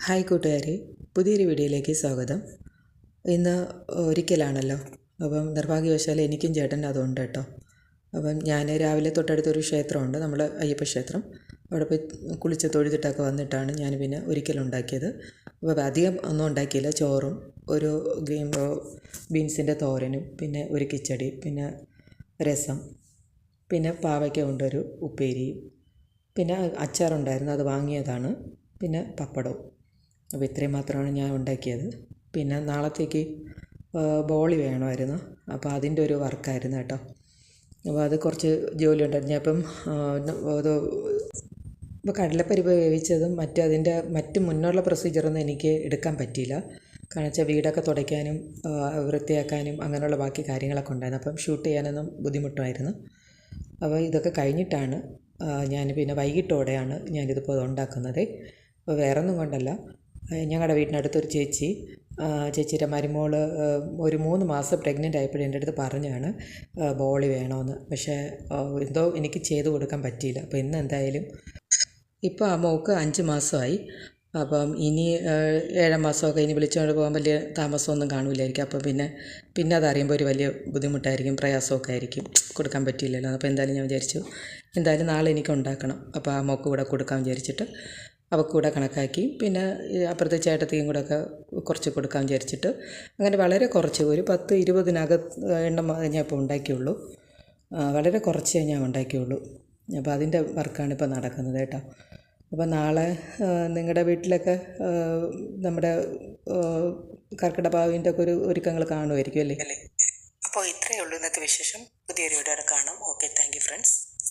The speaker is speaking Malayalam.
ഹായ് കൂട്ടുകാരെ, പുതിയൊരു വീഡിയോയിലേക്ക് സ്വാഗതം. ഇന്ന് ഒരിക്കലാണല്ലോ, അപ്പം നിർഭാഗ്യവശാൽ എനിക്കും ചേട്ടൻ അതുണ്ട് കേട്ടോ. അപ്പം ഞാൻ രാവിലെ തൊട്ടടുത്തൊരു ക്ഷേത്രമുണ്ട്, നമ്മൾ അയ്യപ്പ ക്ഷേത്രം. അവിടെ പോയി കുളിച്ച് തൊഴുതിട്ടൊക്കെ വന്നിട്ടാണ് ഞാൻ പിന്നെ ഒരിക്കലുണ്ടാക്കിയത്. അപ്പോൾ അധികം ഒന്നും ഉണ്ടാക്കിയില്ല. ചോറും ഒരു ബീൻസിൻ്റെ തോരനും പിന്നെ ഒരു കിച്ചടി, പിന്നെ രസം, പിന്നെ പാവയ്ക്ക കൊണ്ടൊരു ഉപ്പേരിയും, പിന്നെ അച്ചാറുണ്ടായിരുന്നു, അത് വാങ്ങിയതാണ്, പിന്നെ പപ്പടവും. അപ്പോൾ ഇത്രയും മാത്രമാണ് ഞാൻ ഉണ്ടാക്കിയത്. പിന്നെ നാളത്തേക്ക് ബോളി വേണമായിരുന്നു, അപ്പോൾ അതിൻ്റെ ഒരു വർക്കായിരുന്നു കേട്ടോ. അപ്പോൾ അത് കുറച്ച് ജോലി ഉണ്ടായിരുന്നു. ഞാൻ ഇപ്പം അത് ഇപ്പോൾ കടലപ്പരിപ്പ് വേവിച്ചതും അതിൻ്റെ മറ്റ് മുന്നുള്ള പ്രൊസീജിയറൊന്നും എനിക്ക് എടുക്കാൻ പറ്റിയില്ല. കാരണം വെച്ചാൽ വീടൊക്കെ തുടയ്ക്കാനും വൃത്തിയാക്കാനും അങ്ങനെയുള്ള ബാക്കി കാര്യങ്ങളൊക്കെ ഉണ്ടായിരുന്നു. അപ്പം ഷൂട്ട് ചെയ്യാനൊന്നും ബുദ്ധിമുട്ടായിരുന്നു. അപ്പോൾ ഇതൊക്കെ കഴിഞ്ഞിട്ടാണ് ഞാൻ പിന്നെ വൈകിട്ടോടെയാണ് ഞാനിതിപ്പോൾ ഉണ്ടാക്കുന്നത്. അപ്പോൾ വേറെ ഒന്നും കൊണ്ടല്ല, ഞങ്ങളുടെ വീടിനടുത്തൊരു ചേച്ചിയുടെ മരുമോൾ ഒരു 3 മാസം പ്രഗ്നൻ്റ് ആയപ്പോഴും എൻ്റെ അടുത്ത് പറഞ്ഞാണ് ബോളി വേണമെന്ന്. പക്ഷേ എന്തോ എനിക്ക് ചെയ്ത് കൊടുക്കാൻ പറ്റിയില്ല. അപ്പോൾ ഇന്ന് എന്തായാലും ഇപ്പോൾ ആ മോൾക്ക് 5 മാസമായി. അപ്പം ഇനി 7 മാസമൊക്കെ ഇനി വിളിച്ചുകൊണ്ട് പോകാൻ വലിയ താമസമൊന്നും കാണില്ലായിരിക്കും. അപ്പോൾ പിന്നെ അതറിയുമ്പോൾ ഒരു വലിയ ബുദ്ധിമുട്ടായിരിക്കും, പ്രയാസമൊക്കെ ആയിരിക്കും, കൊടുക്കാൻ പറ്റിയില്ലല്ലോ. അപ്പോൾ എന്തായാലും ഞാൻ വിചാരിച്ചു എന്തായാലും നാളെ എനിക്ക് ഉണ്ടാക്കണം. അപ്പോൾ ആ മോൾക്ക് കൂടെ കൊടുക്കാൻ വിചാരിച്ചിട്ട് അവൾക്ക് കൂടെ കണക്കാക്കി, പിന്നെ അപ്പുറത്തെ ചേട്ടത്തിയും കൂടെ ഒക്കെ കുറച്ച് കൊടുക്കാൻ വിചാരിച്ചിട്ട് അങ്ങനെ വളരെ കുറച്ച്, ഒരു 10-20 എണ്ണം ഞാൻ ഇപ്പോൾ ഉണ്ടാക്കിയുള്ളൂ. വളരെ കുറച്ചേ ഞാൻ ഉണ്ടാക്കിയുള്ളൂ. അപ്പോൾ അതിൻ്റെ വർക്കാണ് ഇപ്പോൾ നടക്കുന്നത് കേട്ടോ. അപ്പോൾ നാളെ നിങ്ങളുടെ വീട്ടിലൊക്കെ നമ്മുടെ കർക്കിടക പാവിൻ്റെ ഒക്കെ ഒരു ഒരുക്കങ്ങൾ കാണുമായിരിക്കും അല്ലേ? അപ്പോൾ ഇത്രയേ ഉള്ളൂ ഇന്നത്തെ വിശേഷം. പുതിയൊരു വീഡിയോയുടെ കാണാം. Okay, thank you friends.